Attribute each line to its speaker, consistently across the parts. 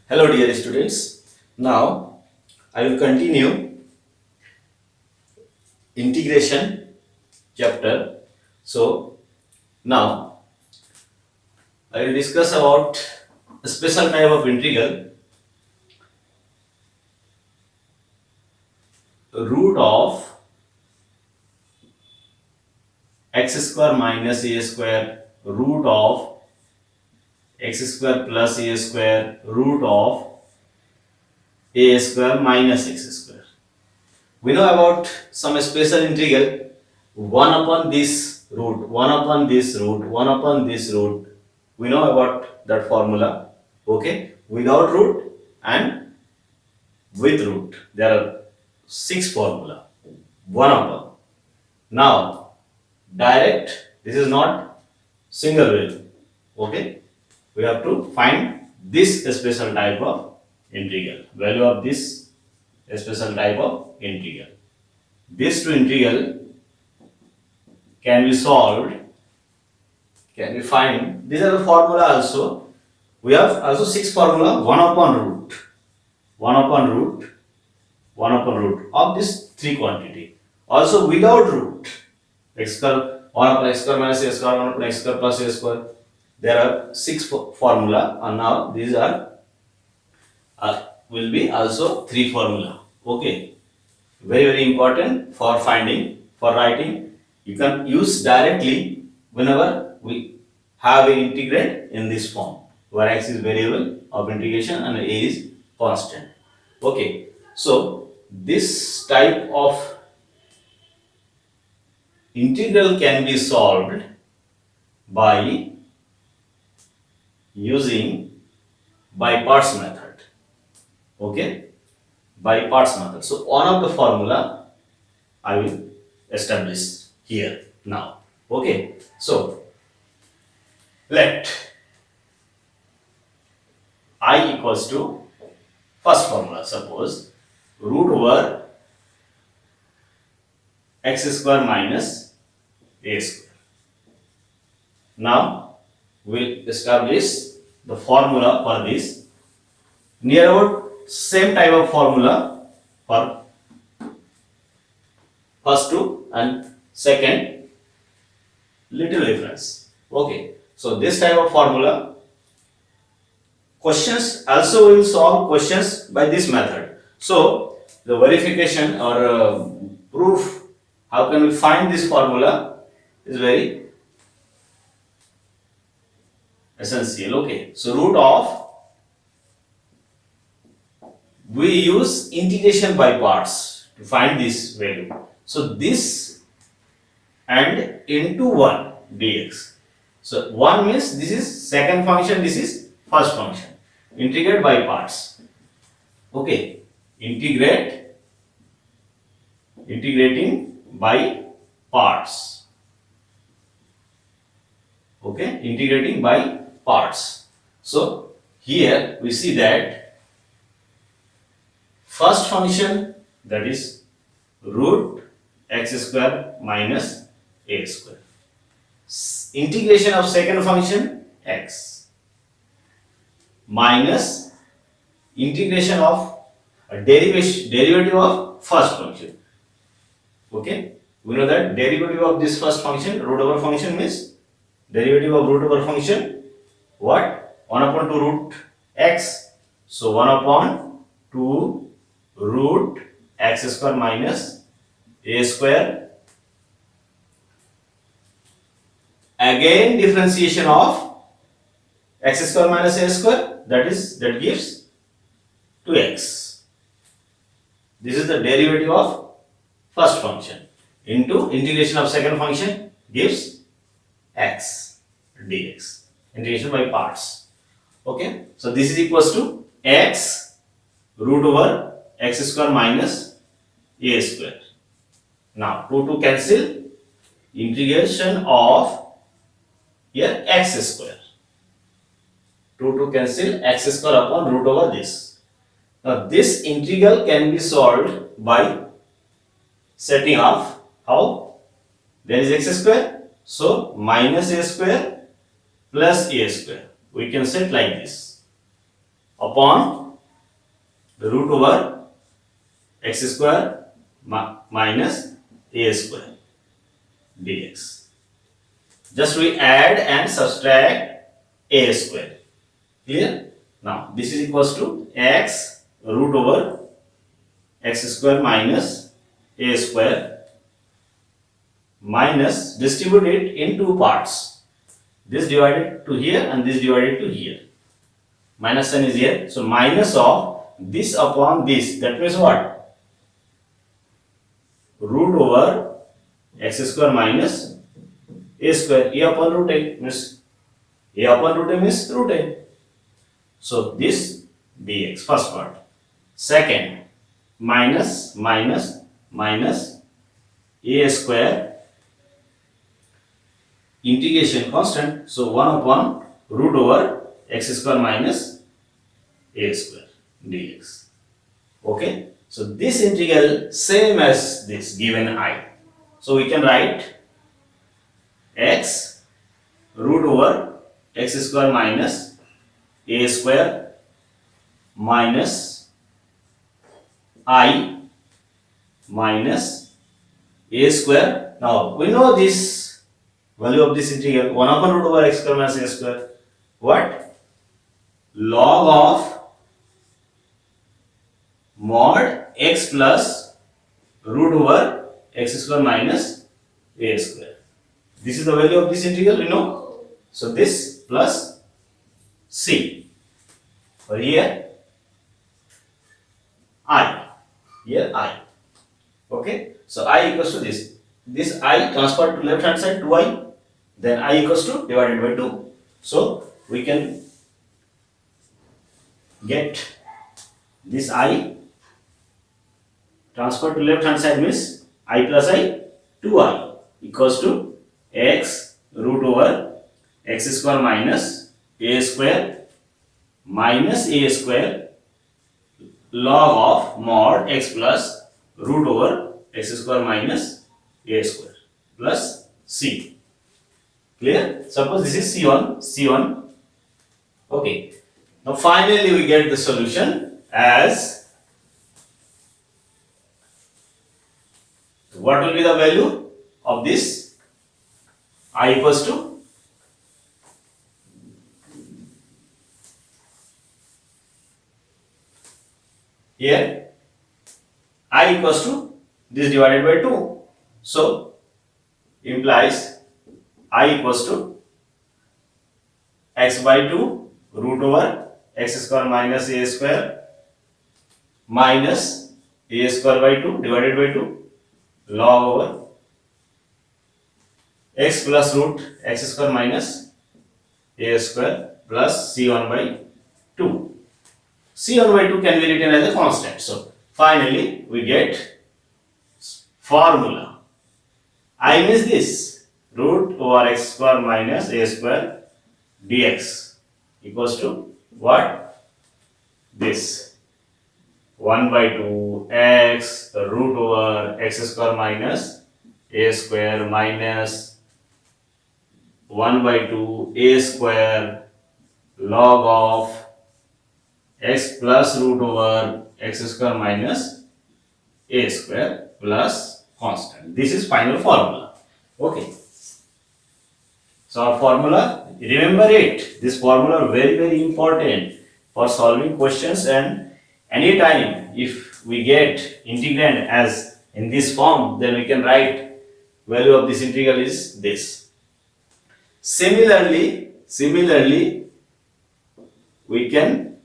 Speaker 1: Hello dear students. Now I will continue integration chapter. So now I will discuss about a special type of integral, root of x square minus a square, root of x square plus a square, root of a square minus x square. We know about some special integral 1 upon this root, 1 upon this root, 1 upon this root. We know about that formula. Okay, without root and with root. There are 6 formula. 1 upon. Now, direct, this is not single value. Okay, we have to find this special type of integral. Value of this special type of integral. This two integral can be solved, can be find. These are the formula also. We have also 6 formula, 1 upon root, 1 upon root, 1 upon root of this 3 quantity. Also without root, x square, 1 upon x square minus a square, 1 upon x square plus a square. There are 6 formula, and now these are will be also 3 formula. Okay, very important for finding, for writing. You can use directly whenever we have an integrand in this form, where x is variable of integration and a is constant. Okay, so this type of integral can be solved by using by parts method. Okay, by parts method. So one of the formula I will establish here now. Okay, so let I equals to first formula, suppose root over x square minus a square. Now we'll establish the formula for this. Near about same type of formula for first two and second, little difference. Okay, so this type of formula, questions also will solve questions by this method. So the verification or proof, how can we find this formula, is very essential. Okay, so root of, we use integration by parts to find this value. So this and into 1 dx. So 1 means this is second function, this is first function. Integrate by parts. Okay, integrating by parts. Okay, integrating by parts. So here we see that first function, that is root x square minus a square. Integration of second function x minus integration of a derivative of first function. Okay, we know that derivative of this first function, root over function, means derivative of root over function, what? 1 upon 2 root x. So 1 upon 2 root x square minus a square. Again differentiation of x square minus a square, that gives 2x. This is the derivative of first function into integration of second function gives x dx. Integration by parts. Okay. So this is equals to x root over x square minus a square. Now 2 cancel, integration of here x square. 2 cancel, x square upon root over this. Now this integral can be solved by setting off how? There is x square, so minus a square plus a square. We can set like this upon the root over x square minus a square dx. Just we add and subtract a square. Clear? Now this is equals to x root over x square minus a square minus, distribute it in two parts. This divided to here and this divided to here. Minus sign is here. So minus of this upon this. That means what? Root over x square minus a square. A upon root a means a upon root a means root a. So this dx, first part. Second, minus a square, integration constant, so 1 upon root over x square minus a square dx. Okay, so this integral same as this given I. So we can write x root over x square minus a square minus I minus a square. Now we know this value of this integral 1 upon root over x square minus a square. What? Log of mod x plus root over x square minus a square. This is the value of this integral, you know. So this plus c. For here I. Here I. Okay. So I equals to this. This I transferred to left hand side 2i. Then I equals to divided by 2. So we can get this I transferred to left hand side means I plus I 2i equals to x root over x square minus a square log of mod x plus root over x square minus a square plus c. Clear? Suppose this is c1. Okay. Now finally we get the solution as, what will be the value of this? I equals to here I equals to this divided by 2. So implies I equals to x by 2 root over x square minus a square minus a square by 2 divided by 2 log over x plus root x square minus a square plus c1 by 2. c1 by 2 can be written as a constant. So finally we get formula. I means this root over x square minus a square dx equals to what? This 1 by 2 x root over x square minus a square minus 1 by 2 a square log of x plus root over x square minus a square plus constant. This is final formula. Okay. So our formula, remember it. This formula very important for solving questions, and anytime if we get integrand as in this form, then we can write value of this integral is this. Similarly we can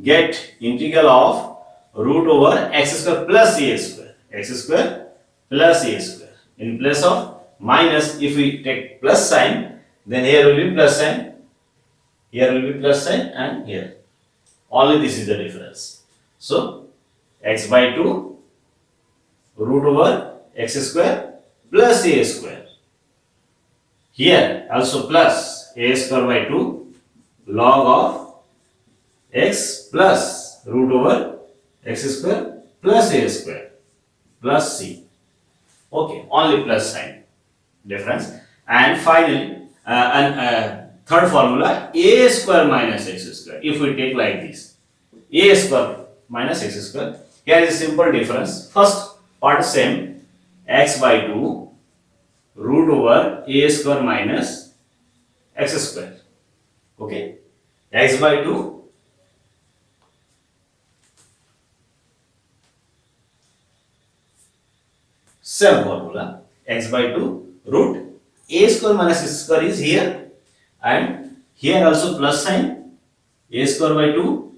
Speaker 1: get integral of root over x square plus a square. X square plus a square. In place of minus, if we take plus sign, then here will be plus sign, here will be plus sign, and here. Only this is the difference. So x by 2 root over x square plus a square. Here also plus a square by 2 log of x plus root over x square plus a square plus c. Okay, only plus sign difference. And finally, third formula, a square minus x square. If we take like this, a square minus x square, here is a simple difference. First part same, x by 2 root over a square minus x square. Okay, x by 2 same formula, x by 2 root a square minus x square is here, and here also plus sign, a square by 2.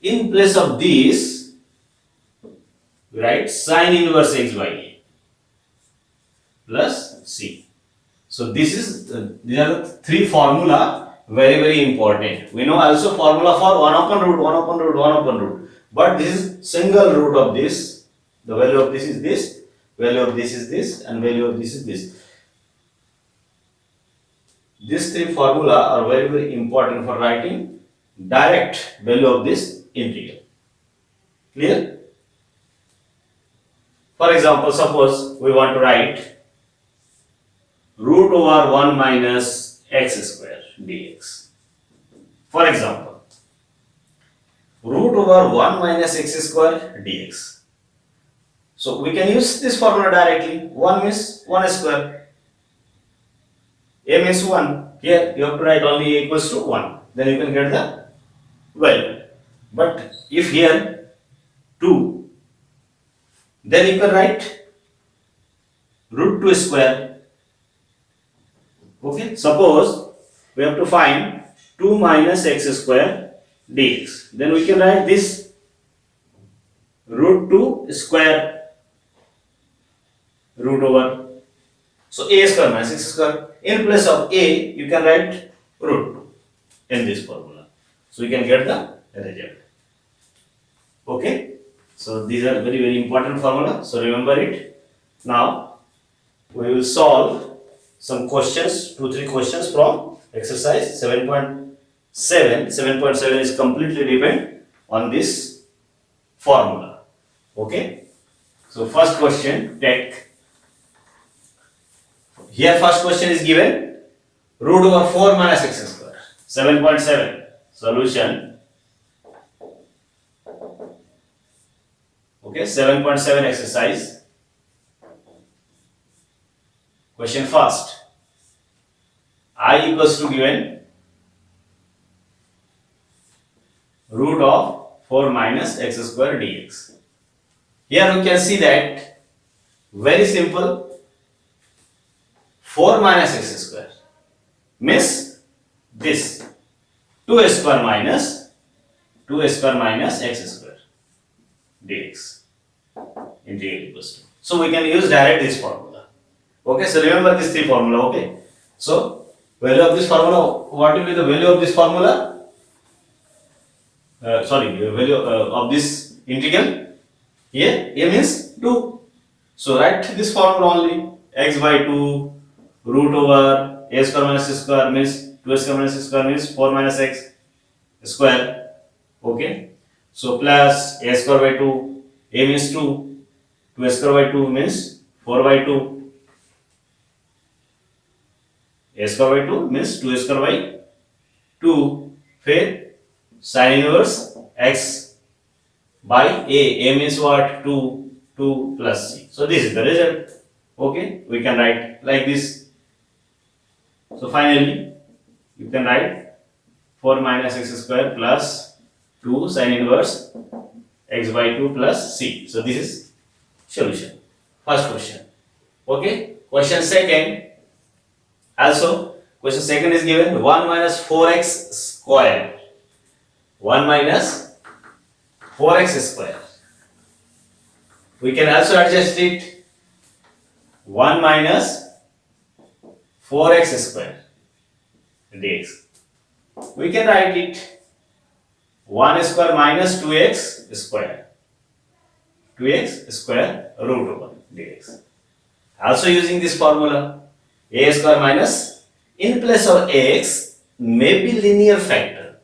Speaker 1: In place of this, we write sine inverse x by a plus c. So this is these are the three formula, very important. We know also formula for 1 upon root, 1 upon root, 1 upon root. But this is single root of this. The value of this is this, value of this is this, and value of this is this. These three formula are very important for writing direct value of this integral. Clear? For example, suppose we want to write root over 1 minus x square dx. For example, root over 1 minus x square dx. So we can use this formula directly. 1 means 1 square. A means 1. Here you have to write only a equals to 1. Then you can get the value. But if here 2, then you can write root 2 square. Okay. Suppose we have to find 2 minus x square dx. Then we can write this root 2 square root over. So a square minus x square. In place of a, you can write root 2 in this formula. So you can get the result. Okay. So these are very important formula. So remember it. Now we will solve some questions, 2-3 questions from exercise 7.7. 7.7 is completely depend on this formula. Okay. So first question, take. Here first question is given root over 4 minus x square. 7.7 solution. Okay, 7.7 exercise. Question first. I equals to given root of 4 minus x square dx. Here we can see that very simple. 4 minus x square means this 2 square minus x square dx integral equals to. So we can use direct this formula. Okay, so remember this three formula. Okay, so value of this formula, what will be the value of this formula? Value of this integral. Here a means 2. So write this formula only, x by 2 root over a square minus x square means 2 square minus x square means 4 minus x square. Okay, so plus a square by 2, a means 2, 2 square by 2 means 4 by 2, a square by 2 means 2 square by 2, फिर sin inverse x by a means what? 2 plus c. So this is the result. Okay, we can write like this. So finally, you can write 4 minus x square plus 2 sin inverse x by 2 plus c. So this is solution. First question. Okay. Question second. Also, question second is given 1 minus 4x square. 1 minus 4x square. We can also adjust it 1 minus 4x square dx. We can write it 1 square minus 2x square. 2x square root over dx. Also using this formula, a square minus, in place of x may be linear factor,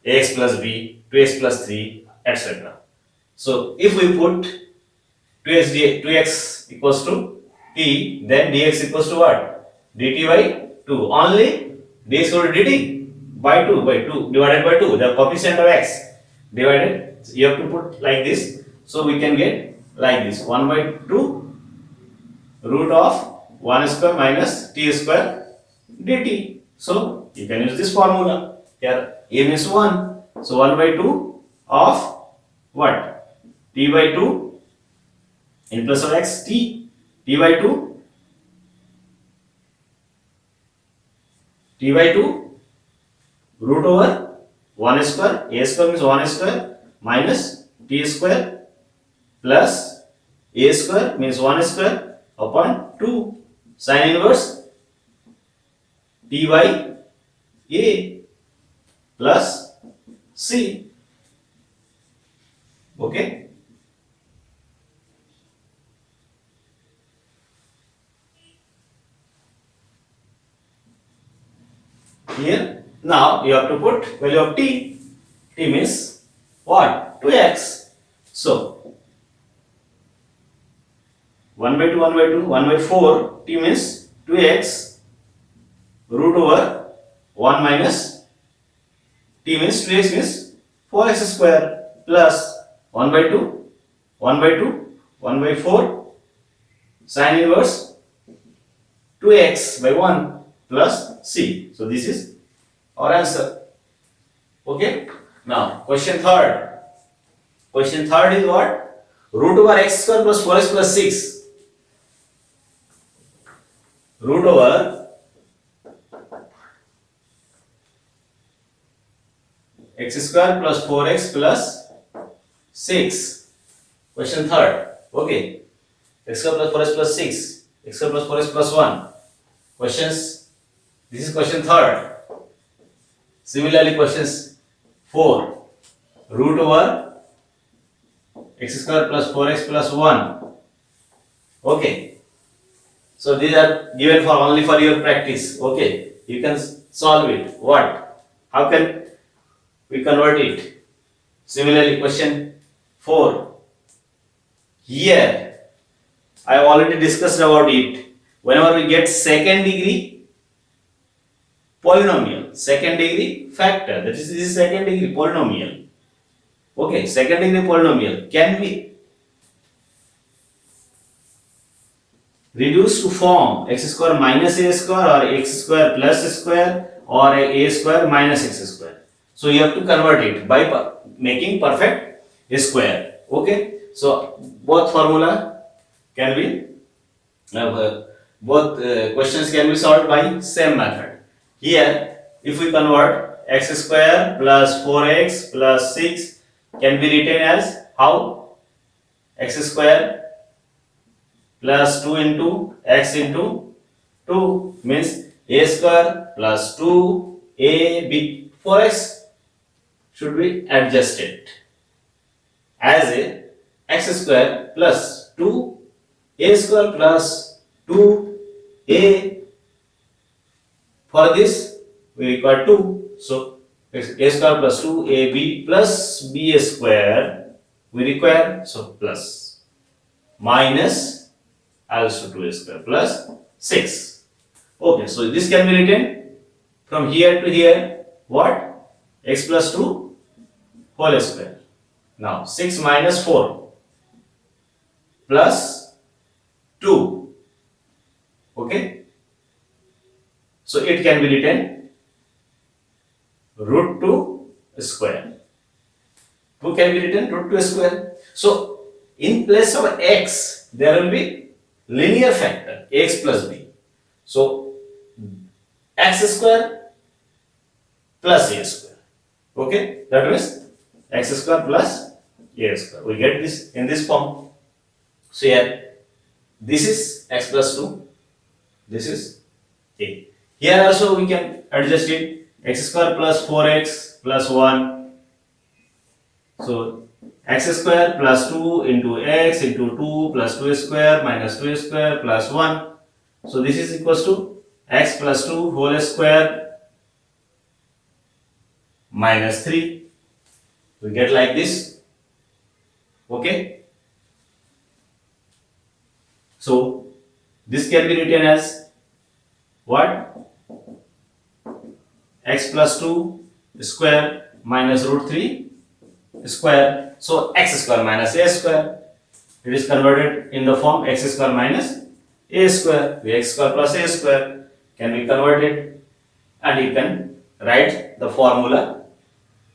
Speaker 1: ax plus b, 2x plus 3, etc. So if we put 2x equals to t, then dx equals to what? dt by 2. Only dx equal to dt by 2 divided by 2, the coefficient of x divided. You have to put like this. So we can get like this, 1 by 2 root of 1 square minus t square dt. So you can use this formula. Here a means 1. So 1 by 2 of what? T by 2 in place of x, t by 2, t by 2 root over 1 square, a square means 1 square minus t square plus a square means 1 square upon 2 sin inverse t by a plus c. Okay. Here now you have to put value of t. T means what? 2x. So 1 by 2, 1 by 2, 1 by 4, t means 2x root over 1 minus t means 2x means 4x square plus 1 by 2, 1 by 2, 1 by 4 sin inverse 2x by 1 plus c. So this is our answer. Okay. Now question third. Question third is what? Root over x square plus 4x plus 6. Root over x square plus 4x plus 6. Question third. Okay. X square plus 4x plus 6. X square plus 4x plus 1. Questions. This is question third. Similarly, questions 4. Root over x square plus 4x plus 1. Okay. So these are given for only for your practice. Okay. You can solve it. What? How can we convert it? Similarly, question 4. Here, I have already discussed about it. Whenever we get second degree polynomial, second degree factor, that is, this is second degree polynomial. Okay, second degree polynomial can be reduced to form x square minus a square or x square plus square or a square minus x square. So you have to convert it by making perfect square. Okay, so both formula can be both questions can be solved by same method. Here, if we convert x square plus 4x plus 6 can be written as how? X square plus 2 into x into 2 means a square plus 2ab 4x should be adjusted as a x square plus 2a square plus 2a. For this we require 2, so a square plus 2ab plus b square we require, so plus minus also 2a square plus 6. Okay, so this can be written from here to here, what? X plus 2 whole square. Now 6 minus 4 plus 2. Okay, so it can be written root 2 square. 2 can be written root 2 square. So in place of x there will be linear factor x plus b. So x square plus a square. Okay, that means x square plus a square. We get this in this form. So here, this is x plus 2, this is a. Here also we can adjust it, x square plus 4x plus 1. So x square plus 2 into x into 2 plus 2 square minus 2 square plus 1. So this is equals to x plus 2 whole square minus 3. We get like this. Okay. So this can be written as what? X plus 2 square minus root 3 square. So x square minus a square. It is converted in the form x square minus a square. The x square plus a square can be converted, and you can write the formula.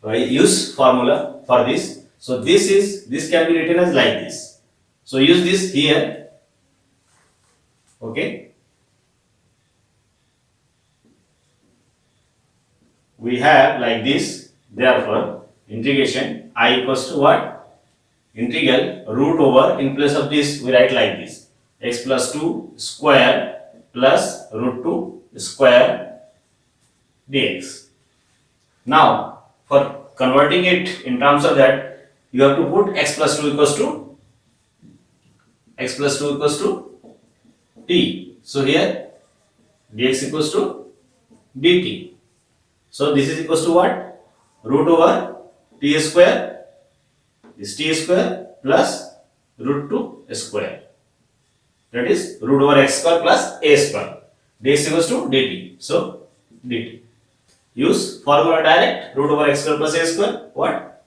Speaker 1: Use formula for this. So this can be written as like this. So use this here. Okay. We have like this. Therefore, integration I equals to what? Integral root over, in place of this we write like this, x plus 2 square plus root 2 square dx. Now for converting it in terms of that, you have to put x plus 2 equals to t. So here dx equals to dt. So this is equals to what? Root over t square is t square plus root 2 square. That is root over x square plus a square. dx equals to dt. So dt. Use formula direct. Root over x square plus a square. What?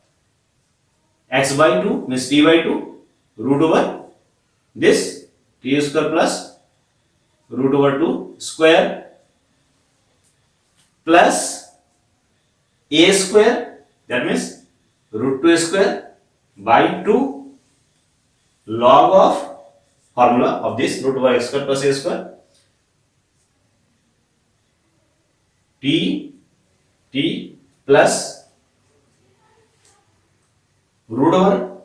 Speaker 1: X by 2 means t by 2. Root over this t square plus root over 2 square plus a square, that means root 2 square by 2 log of formula of this root over x square plus a square t plus root over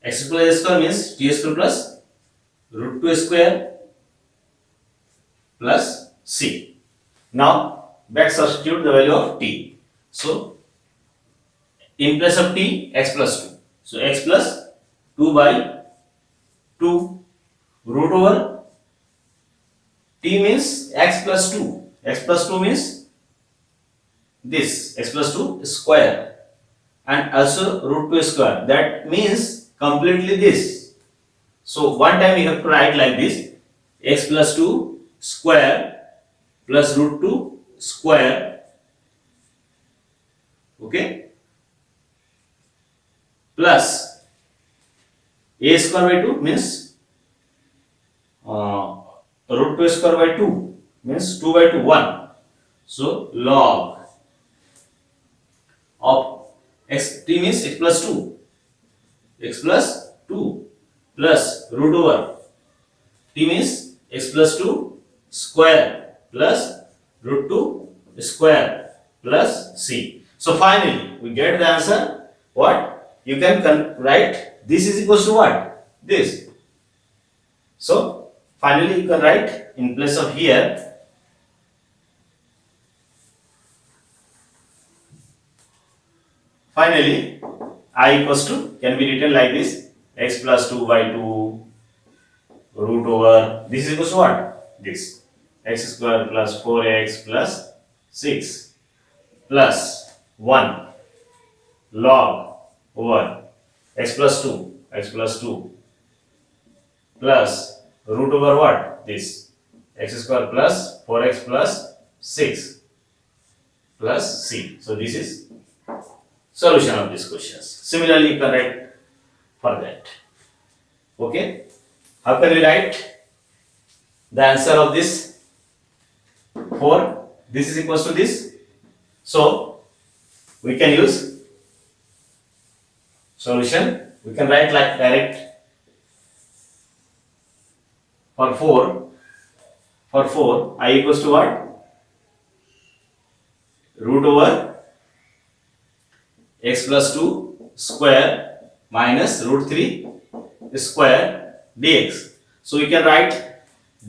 Speaker 1: x square plus a square means t square plus root 2 square plus c. Now back substitute the value of t. So in place of t, x plus 2. So x plus 2 by 2 root over t means x plus 2. X plus 2 means this x plus 2 square, and also root 2 square. That means completely this. So one time you have to write like this, x plus 2 square plus root 2 square, okay, plus a square by 2 means root 2 square by 2 means 2 by 2 1. So log of x t means x plus 2 plus root over t means x plus 2 square plus root 2 square plus c. So finally we get the answer. What? You can write this is equals to what? This. So finally you can write in place of here finally I equals to can be written like this, x plus 2 by 2 root over this is equals to what? This x square plus 4x plus 6 plus 1 log over x plus 2 plus root over what? This x square plus 4x plus 6 plus c. So this is solution of these questions. Similarly you can write for that. Okay, how can we write the answer of this? 4, this is equals to this. So we can use solution. We can write like direct for 4 I equals to what? Root over x plus 2 square minus root 3 square dx. So we can write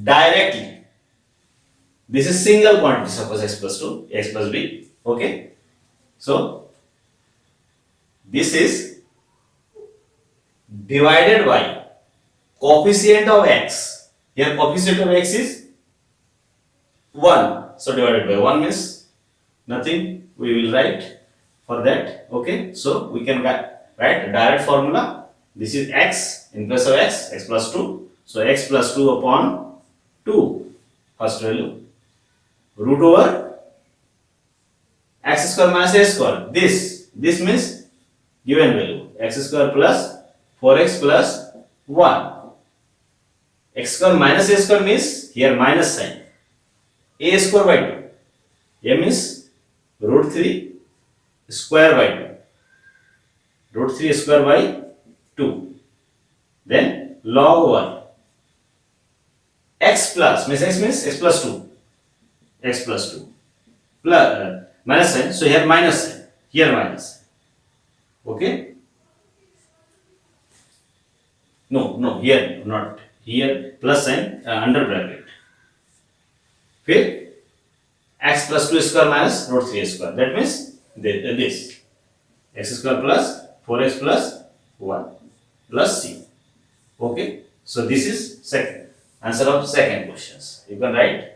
Speaker 1: directly. This is single quantity, suppose x plus 2, x plus b. Okay. So this is divided by coefficient of x. Here coefficient of x is 1. So divided by 1 means nothing. We will write for that. Okay. So we can write direct formula. This is x in place of x, x plus 2. So x plus 2 upon 2, first value, root over x square minus a square. This means given value, x square plus 4x plus 1. X square minus a square means here minus sign. A square by 2. A means root 3 square by 2. Root 3 square by 2. Then log 1. X plus means x plus 2. X plus 2. Plus minus sign. So here minus sign. Here minus sign. Okay. No, here not. Here plus sign under bracket. फिर x plus 2 square minus root 3 square. That means this. X square plus 4x plus 1 plus c. Okay. So this is second answer of second questions. You can write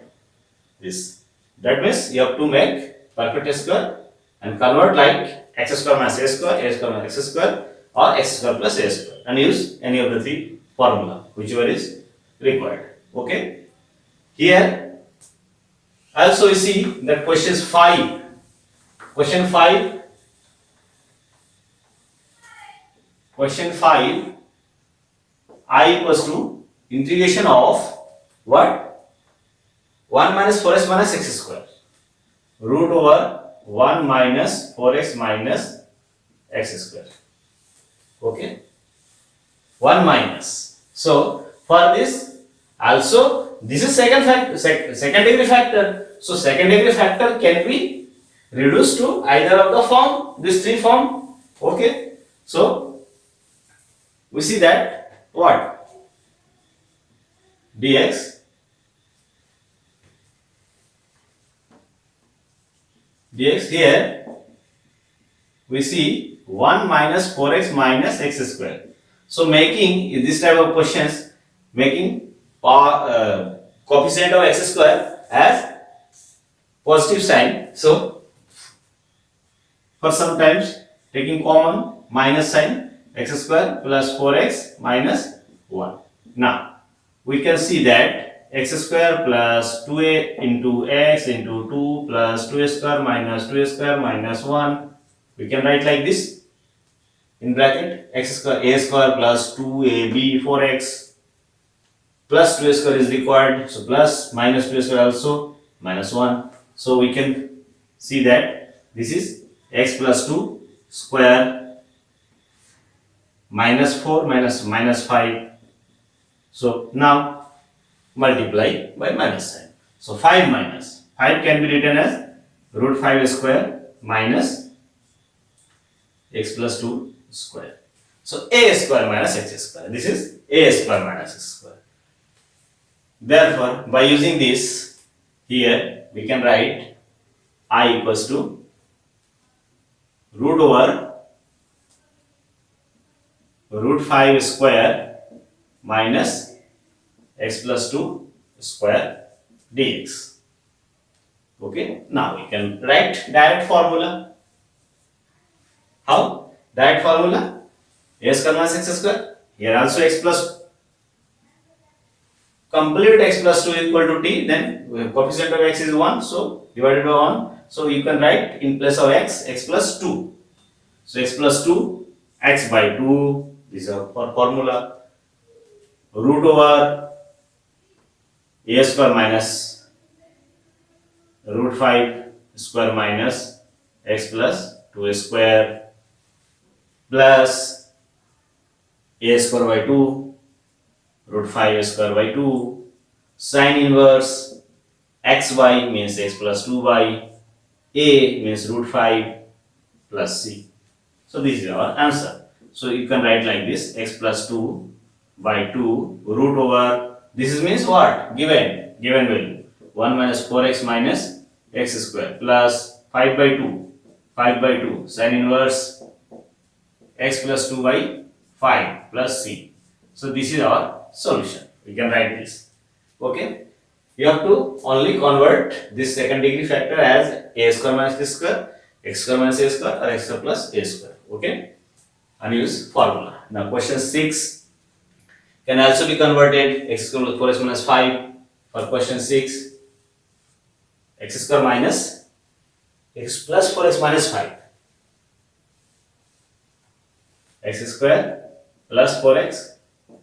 Speaker 1: this. That means you have to make perfect square and convert like x square minus a square minus x square, or x square plus a square, and use any of the three formula, whichever is required. Okay. Here also you see that question 5. Question 5. I equals to integration of what? 1 minus 4x minus x square. Root over 1 minus 4x minus x square. Okay. 1 minus. So for this also, this is second degree factor. So second degree factor can be reduced to either of the form, this three form. Okay. So we see that what? dx here we see 1 minus 4x minus x square. So making in this type of questions, making coefficient of x square as positive sign. So for sometimes taking common minus sign, x square plus 4x minus 1. Now we can see that x square plus 2a into x into 2 plus 2a square minus 2a square minus 1. We can write like this in bracket, x square a square plus 2ab 4x plus 2a square is required. So plus minus 2a square also minus 1. So we can see that this is x plus 2 square minus 4 minus 5. So now multiply by minus sign. So 5 minus 5 can be written as root 5 square minus x plus 2 square. So a square minus x square. This is a square minus x square. Therefore, by using this, here we can write I equals to root over root 5 square minus x plus 2 square dx. Okay. Now we can write direct formula. How? Direct formula, a square minus x square. Here also x plus, complete x plus 2 equal to t, then coefficient of x is 1, so divided by 1. So you can write in place of x plus 2. So x plus 2, x by 2, this is our formula, root over a square minus root 5 square minus x plus 2 square plus a square by 2 root 5 square by 2 sin inverse xy means x plus 2y, a means root 5 plus c. So this is our answer. So you can write like this: x plus 2 by 2 root over, this is means what? Given value 1 minus 4x minus x square plus 5 by 2 sin inverse x plus 2 by 5 plus c. So this is our solution. We can write this. Okay. You have to only convert this second degree factor as a square minus b square, x square minus a square, or x square plus a square. Okay. And use formula. Now question 6 can also be converted x square plus 4x minus 5. For question 6, x square minus x plus 4x minus 5. X square plus 4x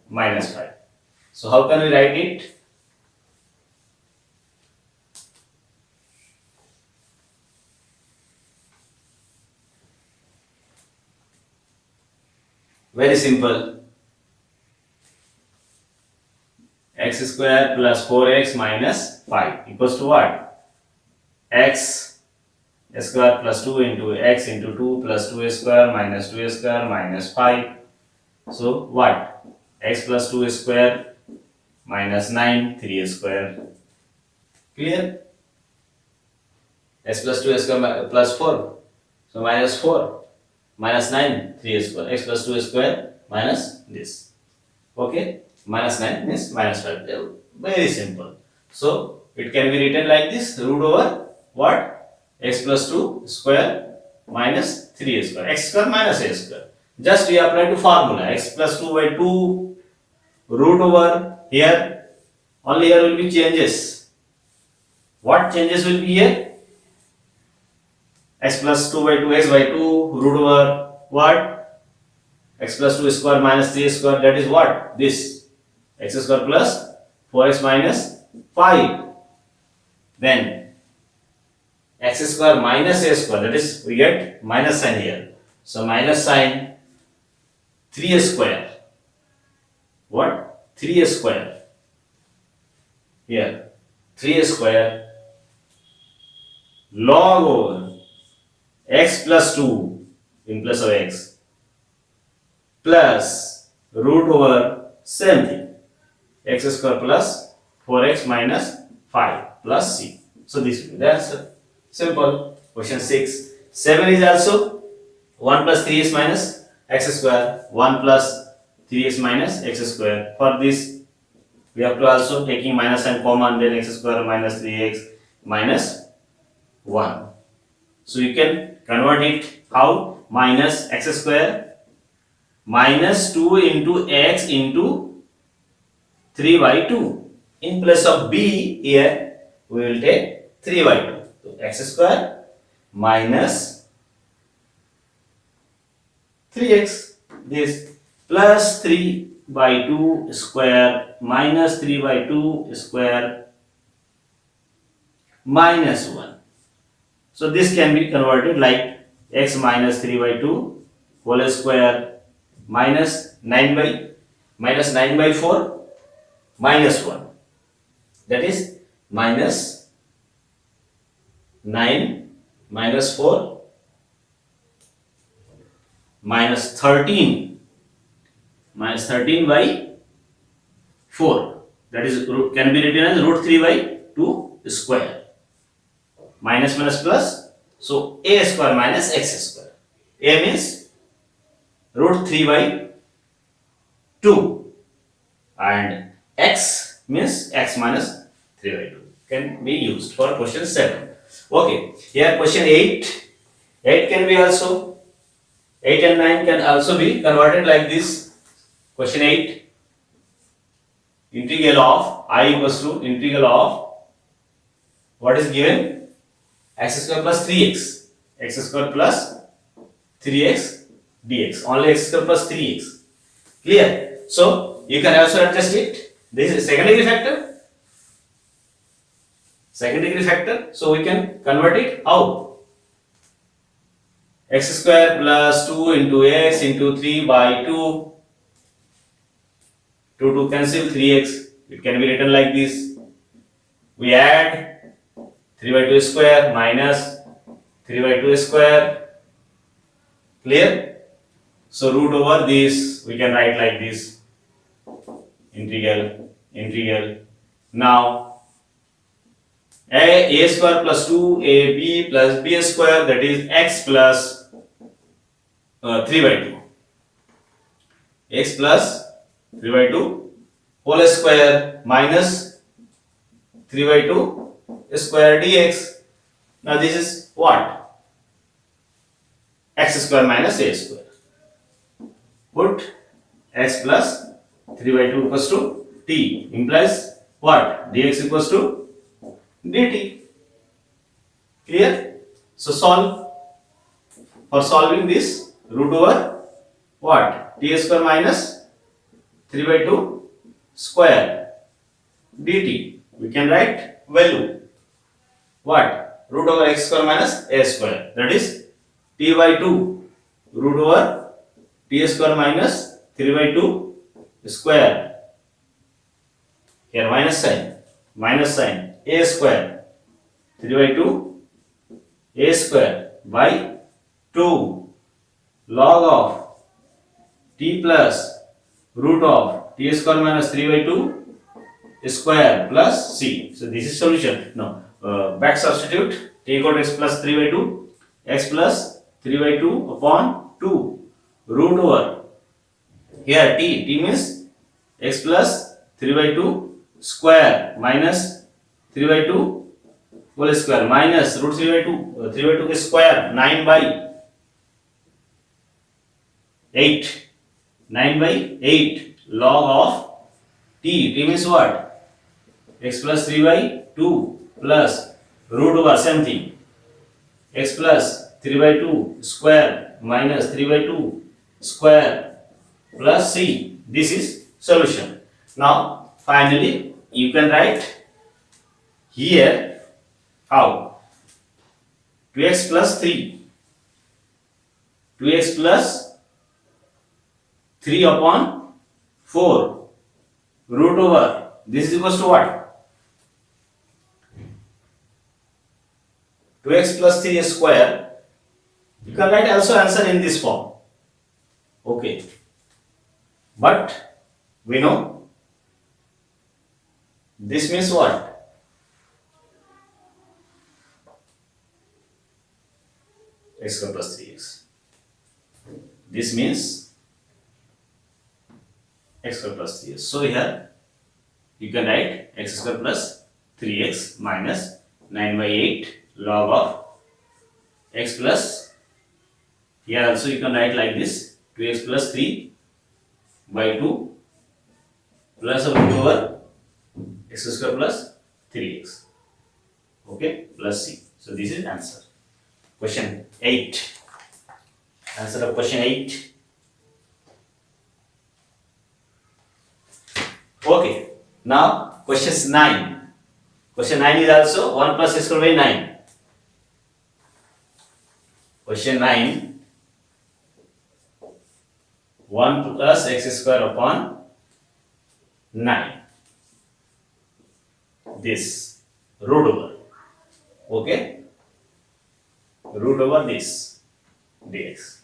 Speaker 1: minus 5. So how can we write it? Very simple. X square plus 4x minus 5 equals to what? X square plus 2 into x into 2 plus 2a square minus 2a square minus 5. So what? X plus 2a square minus 9 3a square. Clear? X plus 2a square plus 4. So minus 4 minus 9 3a square. X plus 2a square minus this. Okay? Minus 9 means minus 5. Very simple. So it can be written like this: root over what? X plus 2 square minus 3a square. X square minus a square. Just we apply to formula. X plus 2 by 2 root over here. Only here will be changes. What changes will be here? X plus 2 by 2, x by 2 root over what? X plus 2 square minus 3 square, that is what? This. X square plus 4x minus 5. Then x square minus a square, that is we get minus sign here. So minus sign 3a square. What? 3a square. Here 3a square log over x plus 2 in place of x plus root over same thing x square plus 4x minus 5 plus c. So this will be the answer. Simple. Question 6. 7 is also 1 plus 3x minus x square, 1 plus 3x minus x square. For this we have to also taking minus sign common, then x square minus 3x minus 1. So you can convert it how? Minus x square minus 2 into x into 3 by 2. In place of b here we will take 3 by 2. So x square minus 3x, this, plus 3 by 2 square minus 3 by 2 square minus 1. So this can be converted like x minus 3 by 2 whole square minus 9 by 4 minus 1. That is minus 9 minus 4 minus 13 by 4. That is can be written as root 3 by 2 square. Minus minus plus. So a square minus x square. A means root 3 by 2 and x means x minus 3 by 2. Can be used for question 7. Okay, here question 8. 8 can be also, 8 and 9 can also be converted like this. Question 8. Integral of I equals to integral of what is given? X square plus 3x. X square plus 3x dx. Only x square plus 3x. Clear? So you can also adjust it. This is second degree factor. Second degree factor. So we can convert it how? X square plus 2 into x into 3 by 2. 2 cancel 3x. It can be written like this. We add 3 by 2 square minus 3 by 2 square. Clear? So root over this we can write like this, integral. Now a square plus 2ab plus b square, that is x plus 3 by 2. X plus 3 by 2 whole square minus 3 by 2 square dx. Now this is what? X square minus a square. Put x plus 3 by 2 equals to t, implies what? Dx equals to dt. Clear? So solve. For solving this, root over what? T square minus 3 by 2 square dt. We can write value what? Root over x square minus a square, that is t by 2 root over t square minus 3 by 2 square. Here minus sign, a square 3 by 2 a square by 2 log of t plus root of t square minus 3 by 2 square plus c. So this is solution. Now back substitute, t equal to x plus 3 by 2, x plus 3 by 2 upon 2 root over, here t means x plus 3 by 2 square minus 3 by 2 whole square minus root 3 by 2, 3 by 2 square, 9 by 8, 9 by 8 log of t means what? X plus 3 by 2 plus root over same thing, x plus 3 by 2 square minus 3 by 2 square plus c. This is solution. Now finally you can write here how? 2x plus 3, 2x plus 3 upon 4 root over, this is equals to what? 2x plus 3 square. You can write also answer in this form. Okay. But we know this means what? X square plus 3x. This means x square plus 3x. So here you can write x square plus 3x minus 9 by 8 log of x plus, here also you can write like this, 2x plus 3 by 2 plus root over x square plus 3x. Okay, plus c. So this is answer. Question 8. Answer of question 8. Okay, now question 9. Question 9 is also 1 plus x square by 9. Question 9, 1 plus x square upon 9. This root over. Okay, root over this dx.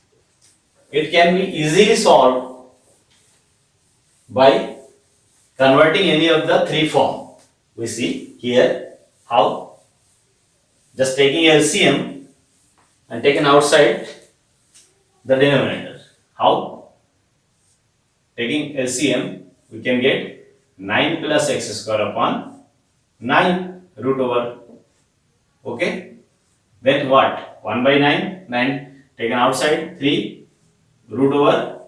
Speaker 1: It can be easily solved by converting any of the three form. We see here how. Just taking LCM and taken outside the denominator. How? Taking LCM, we can get 9 plus x square upon 9 root over. Okay? Then what? 1 by 9, 9 taken outside, 3 root over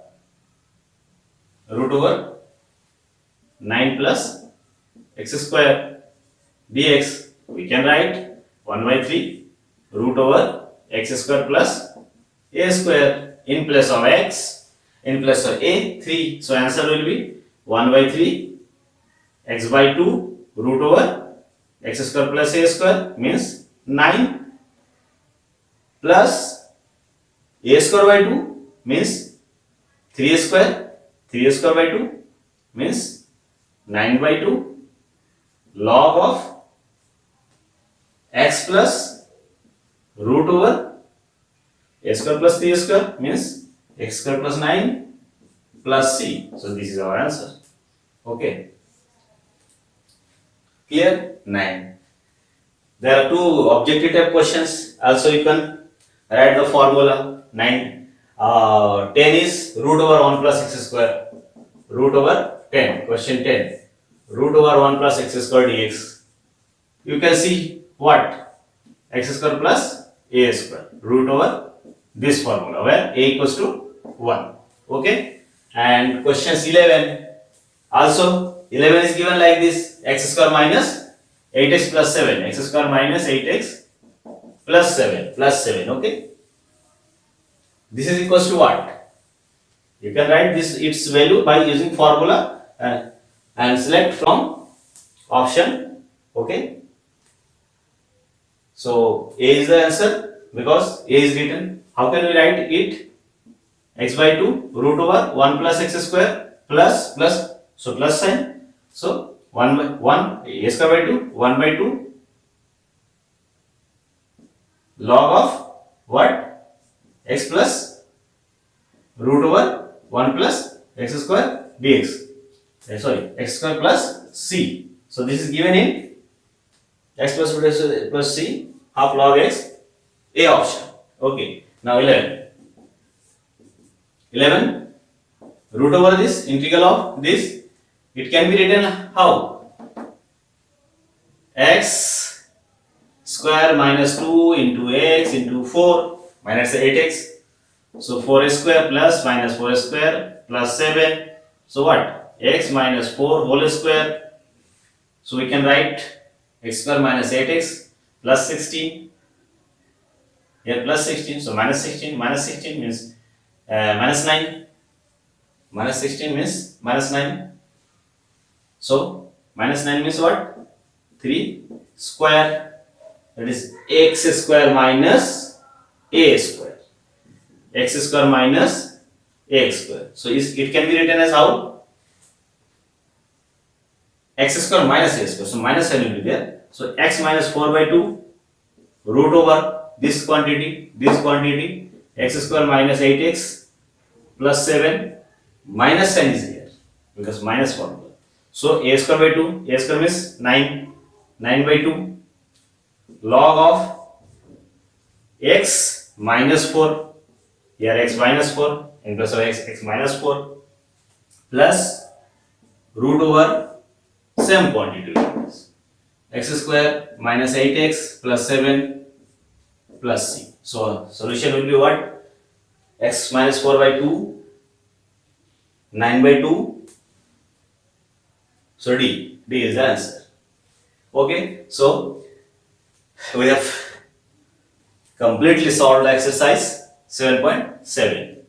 Speaker 1: 9 plus x square dx. We can write 1 by 3 root over x square plus a square, in place of x, in place of a, 3. So answer will be 1 by 3 x by 2 root over x square plus a square means 9 plus a square by 2 means 3 square, 3 square by 2 means 9 by 2 log of x plus root over a square plus 3 square means x square plus 9 plus c. So this is our answer. Okay. Clear? 9. There are two objective type questions. Also you can write the formula. 9. 10 is root over 1 plus x square. Root over 10. Question 10. Root over 1 plus x square dx. You can see what? X square plus a square. Root over this formula where a equals to 1. Okay. And questions 11. Also 11 is given like this. X square minus 8x plus 7. X square minus 8x plus 7. Plus 7. Okay. This is equals to what? You can write this its value by using formula and select from option. Okay. So a is the answer because a is written. How can we write it? X by 2 root over 1 plus x square plus so plus sign. So 1 by 1 a square by 2 1 by 2 log of what? X plus root over 1 plus x square dx. Sorry, x square plus c. So this is given in x plus c half log x a option. Okay. Now 11 root over this integral of this. It can be written how? X square minus 2 into x into 4 minus 8x. So 4 square plus minus 4 square plus 7. So what? X minus 4 whole square. So we can write x square minus 8x plus 16. Here plus 16. So minus 16. Minus 16 means minus 9. Minus 16 means minus 9. So minus 9 means what? 3 square. That is x square minus a square. X square minus ax square. So it can be written as how? X square minus a square. So minus sign will be there. So x minus 4 by 2 root over this quantity, x square minus 8x plus 7 minus sign is here because minus formula. So a square by 2, a square means 9, 9 by 2 log of x minus 4, here x minus 4 and plus of x minus 4 plus root over same quantity x square minus 8x plus 7 plus c. So solution will be what? X minus 4 by 2, 9 by 2. So D is the answer. Okay, so we have completely solved exercise 7.7.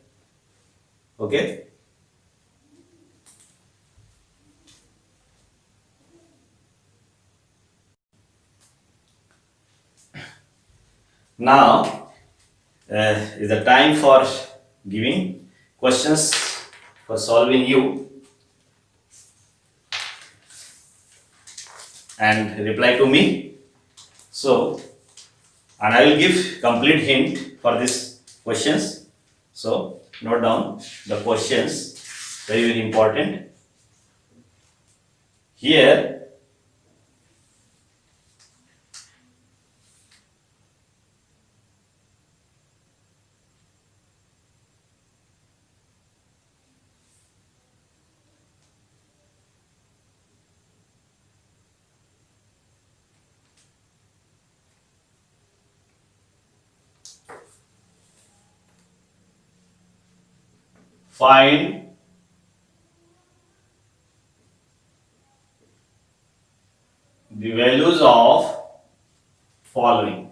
Speaker 1: Okay. Now is the time for giving questions for solving you and reply to me. So, and I will give complete hint for these questions. So note down the questions, very important. Here find the values of following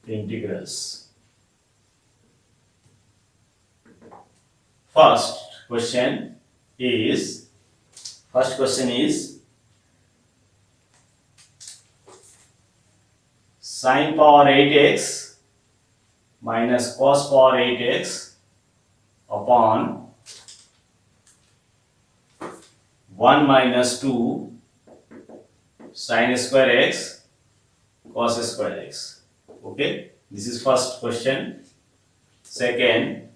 Speaker 1: integrals. First question is sin power 8x minus cos power 8x upon 1 minus 2 sin square x cos square x. Okay, This is first question. Second,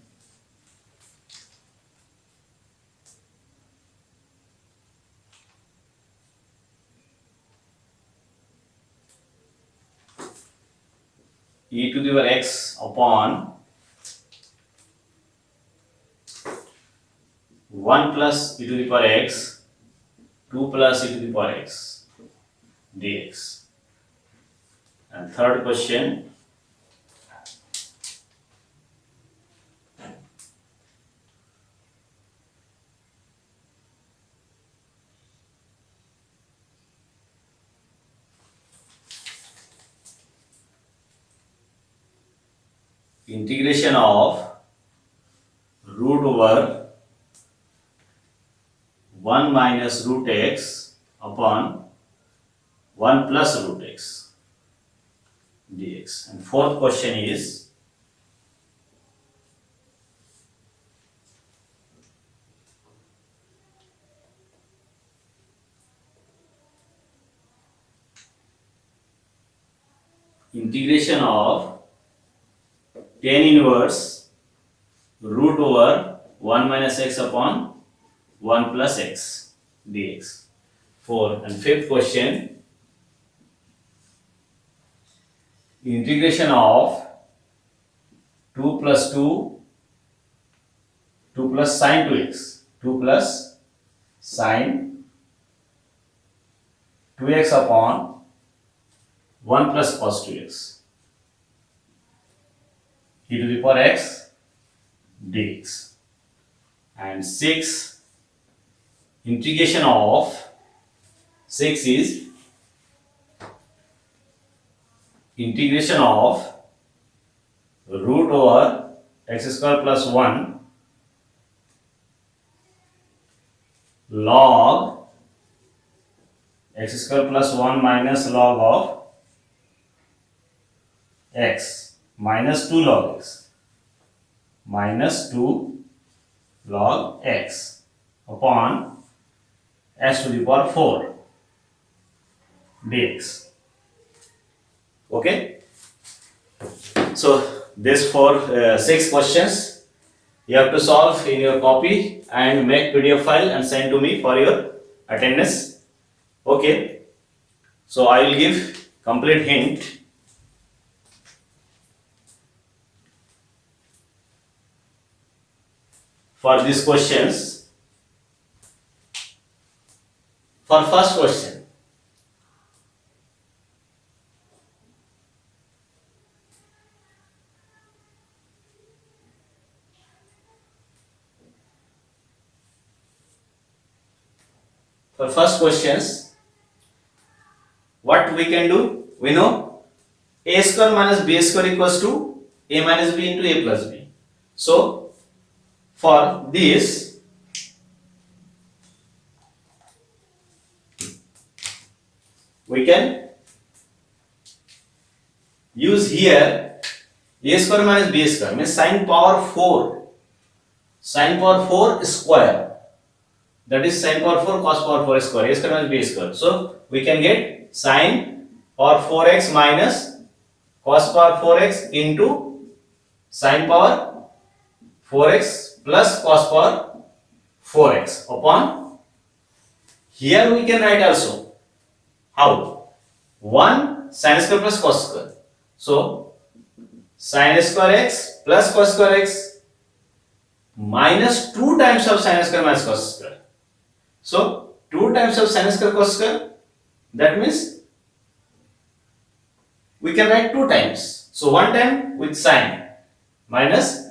Speaker 1: e to the power x upon 1 plus e to the power x, 2 plus e to the power x dx. And third question, integration of root over 1 minus root x upon 1 plus root x dx. And fourth question is integration of tan inverse root over 1 minus x upon 1 plus x dx. Fourth and fifth question, integration of 2 plus 2 plus sine 2x, 2 plus sine 2x upon 1 plus cos 2x e to the power x dx. And 6, integration of 6 is integration of root over x square plus 1 log x square plus 1 minus log of x minus 2 log x minus 2 log x upon x to the power 4 dx. Okay, so this for 6 questions you have to solve in your copy and make PDF file and send to me for your attendance. Okay, so I will give complete hint. For these questions, for first question, what we can do? We know a square minus b square equals to a minus b into a plus b. So for this, we can use here a square minus b square means sine power 4 square, that is sine power 4 cos power 4 square, a square minus b square. So we can get sine power 4x minus cos power 4x into sine power 4x plus cos power 4x upon, here we can write also how 1 sin square plus cos square. So sin square x plus cos square x minus 2 times of sin square minus cos square. So 2 times of sin square cos square, that means we can write 2 times. So 1 time with sin minus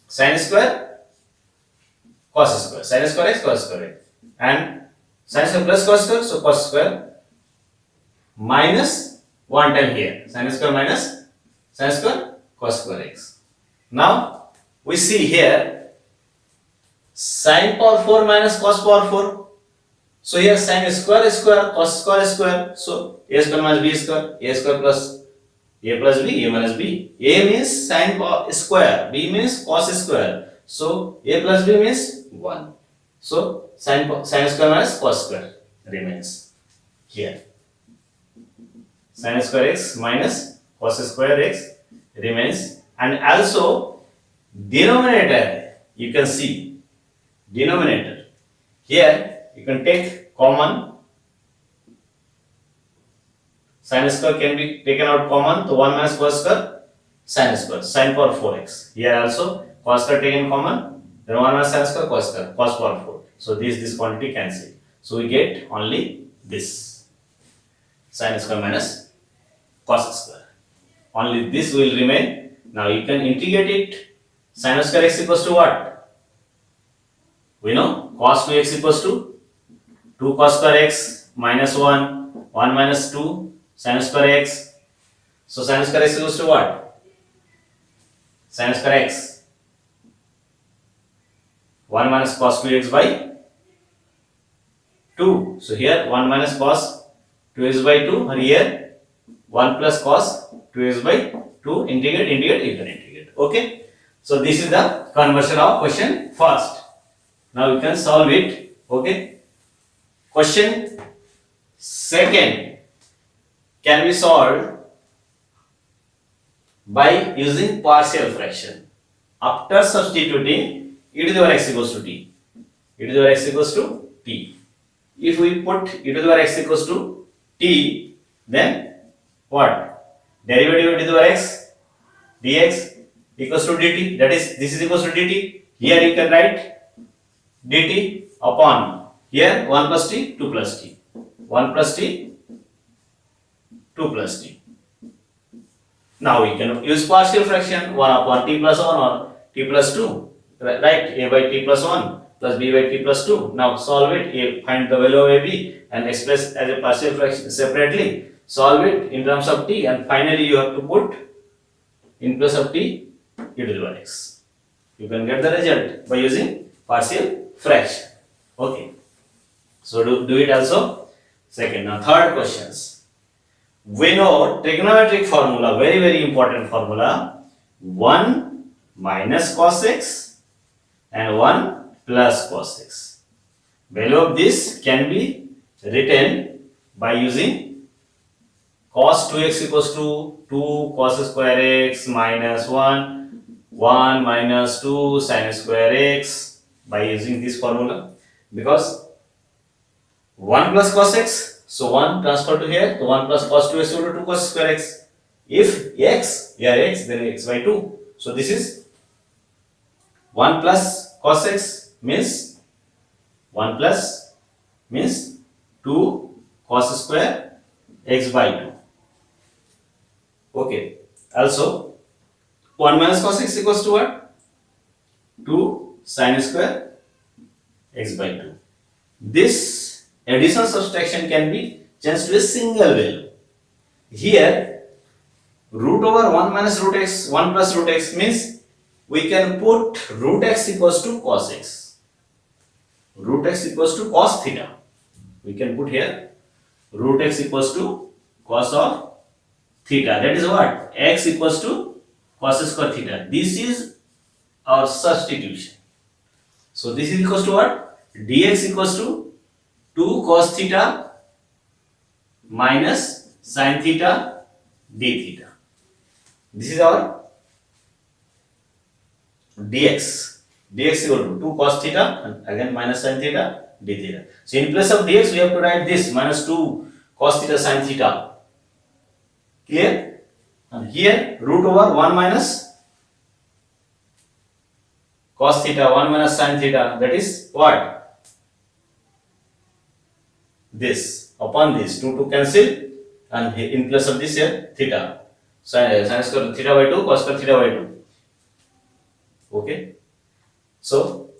Speaker 1: sin square cos square, sin square x cos square x, and sin square plus cos square, so cos square minus 1 time here, sin square minus sin square cos square x. Now we see here sin power 4 minus cos power 4. So here sin square square cos square square, so a square minus b square, a square plus a plus b, a minus b. A means sin square, b means cos square, so a plus b means 1. So sin square minus cos square remains here. Sin square x minus cos square x remains, and also denominator you can see denominator. Here you can take common, sin square can be taken out common, so 1 minus cos square sin power 4x. Here also cos square taken common, then 1 minus sin square cos power 4. So this quantity cancel. So we get only this sin square minus cos square. Only this will remain. Now you can integrate it. Sin square x equals to what? We know cos 2x equals to 2 cos square x minus 1, 1 minus 2 sin square x. So sin square x equals to what? Sin square x 1 minus cos 2x by 2. So here 1 minus cos 2x by 2, and here 1 plus cos 2x by 2. Integrate, you can integrate. Okay. So this is the conversion of question first. Now you can solve it. Okay. Question second can be solved by using partial fraction. After substituting e to the power x equals to t. E to the power x equals to t. If we put e to the power x equals to t, then what? Derivative e to the power x dx equals to dt. That is, this is equals to dt. Here you can write dt upon here 1 plus t, 2 plus t. 1 plus t, 2 plus t. Now we can use partial fraction 1 upon t plus 1 or t plus 2. Right? A by t plus 1 plus b by t plus 2. Now solve it, find the value of ab and express as a partial fraction separately. Solve it in terms of t, and finally you have to put in place of t e to the power x. You can get the result by using partial fraction. Okay. So do it also. Second. Now third questions. We know trigonometric formula, very important formula, 1 minus cos x and 1 plus cos x. Value of this can be written by using cos 2x equals to 2 cos square x minus 1, 1 minus 2 sin square x, by using this formula, because 1 plus cos x, so 1 transfer to here, so 1 plus cos 2x equal to 2 cos square x. If x, here x, then x by 2. So this is 1 plus cos x means 1 plus means 2 cos square x by 2. Okay. Also 1 minus cos x equals to what? 2 sin square x by 2. This addition subtraction can be changed to a single value. Here root over 1 minus root x, 1 plus root x means we can put root x equals to cos x. Root x equals to cos theta. We can put here root x equals to cos of theta. That is what? X equals to cos square theta. This is our substitution. So this is equals to what? Dx equals to 2 cos theta minus sin theta d theta. This is our dx. Dx equal to 2 cos theta and again minus sin theta d theta. So in place of dx we have to write this minus 2 cos theta sin theta. Clear? And here root over 1 minus cos theta, 1 minus sin theta, that is what? This upon this 2 cancel, and in place of this here theta, sin square theta by 2 cos square theta by 2. Okay. So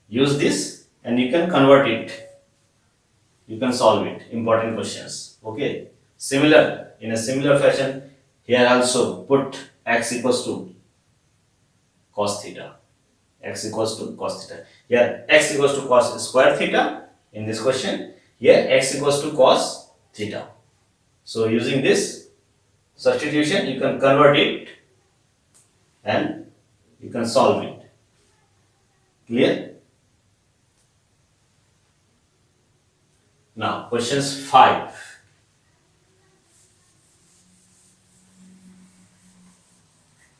Speaker 1: use this and you can convert it, you can solve it, important questions. Okay. Similar, in a similar fashion, here also put x equals to cos theta, x equals to cos theta. Here x equals to cos square theta in this question. Here x equals to cos theta. So using this substitution you can convert it and you can solve it. Clear? Now questions 5.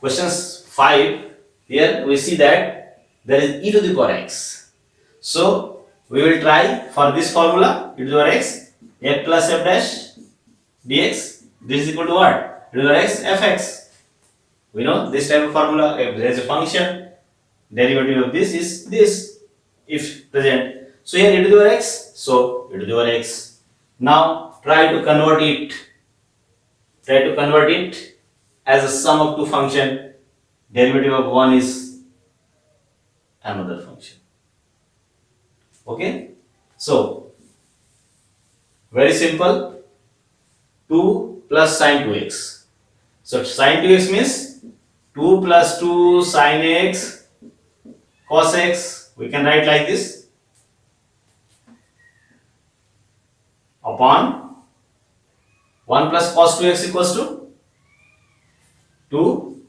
Speaker 1: questions 5, here we see that there is e to the power x. So we will try for this formula, e to the power x, f plus f dash dx. This is equal to what? E to the power x fx. We know this type of formula, if there is a function, derivative of this is this, if present. So here e to the power x, so e to the power x. Now try to convert it. Try to convert it as a sum of two function. Derivative of one is another function. Okay. So very simple. 2 plus sine 2x. So sine 2x means 2 plus 2 sine x cos x. We can write like this upon 1 plus cos 2x equals to 2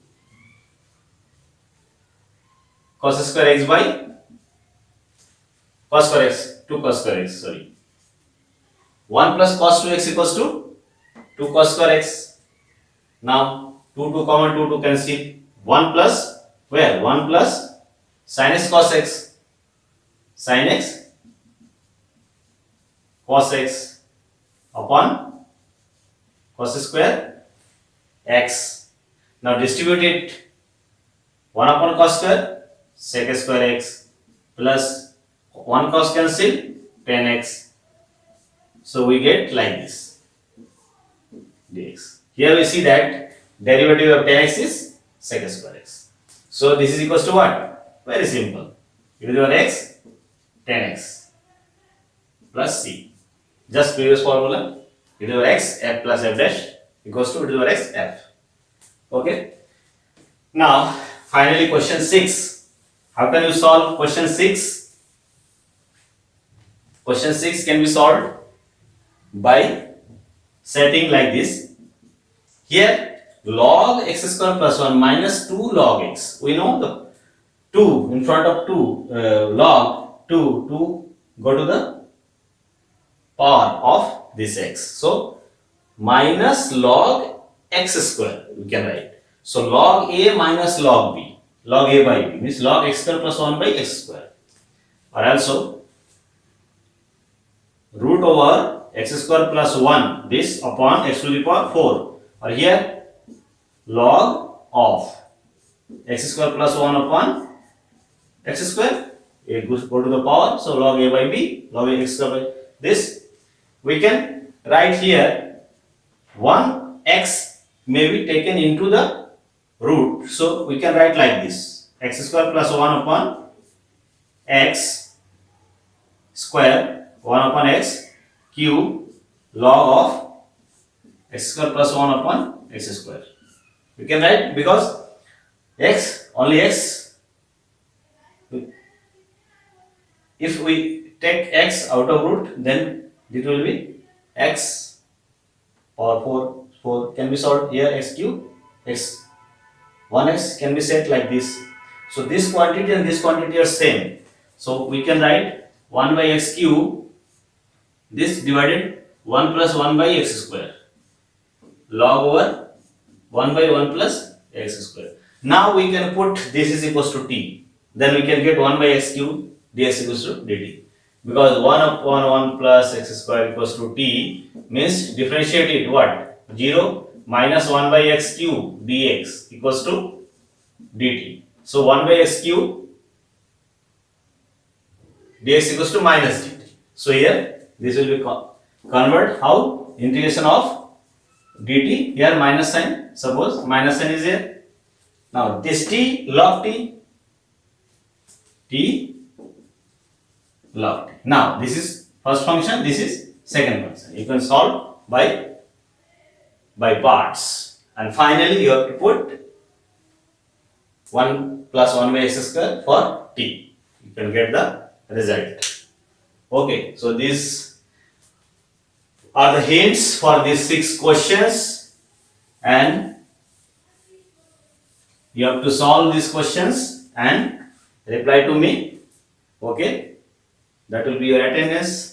Speaker 1: cos square x by cos square x, 2 cos square x, sorry. 1 plus cos 2x equals to 2 cos square x. Now 2 common, 2 cancel. 1 plus, where? 1 plus sin x cos x. Sin x cos x upon cos square x. Now distribute it. 1 upon cos square sec square x plus 1 cos cancel 10x. So we get like this dx. Here we see that derivative of 10x is sec square x. So this is equals to what? Very simple. E to the power x 10x plus c. Just previous formula. E to the power x f plus f dash equals to e to the power x f. Okay. Now finally question 6. How can you solve question 6? Question 6 can be solved by setting like this. Here log x square plus 1 minus 2 log x. We know the 2 in front of 2 log 2 go to the power of this x. So minus log x square we can write. So log a minus log b. Log a by b means log x square plus 1 by x square. Or also root over x square plus 1 this upon x to the power 4. Or here log of x square plus 1 upon x square. A goes go to the power. So log a by b, log a x square by this. We can write here 1x may be taken into the root. So we can write like this: x square plus 1 upon x square 1 upon x cube log of x square plus 1 upon x square. We can write because x, only x. If we take x out of root, then it will be x power 4 can be solved here, x cube, x 1x can be set like this. So this quantity and this quantity are same. So we can write 1 by x cube, this divided 1 plus 1 by x square, log over 1 by 1 plus x square. Now we can put this is equals to t. Then we can get 1 by x cube dx equals to dt. Because 1 upon 1 plus x square equals to t means differentiate it what? 0 minus 1 by x cube dx equals to dt. So 1 by x cube dx equals to minus dt. So here this will be convert how? Integration of dt. Here minus sign. Suppose minus sign is here. Now this t log t log t. Now this is first function, this is second function. You can solve by parts. And finally you have to put 1 plus 1 by x square for t. You can get the result. Okay, so these are the hints for these 6 questions, and you have to solve these questions and reply to me. Okay, that will be your attendance.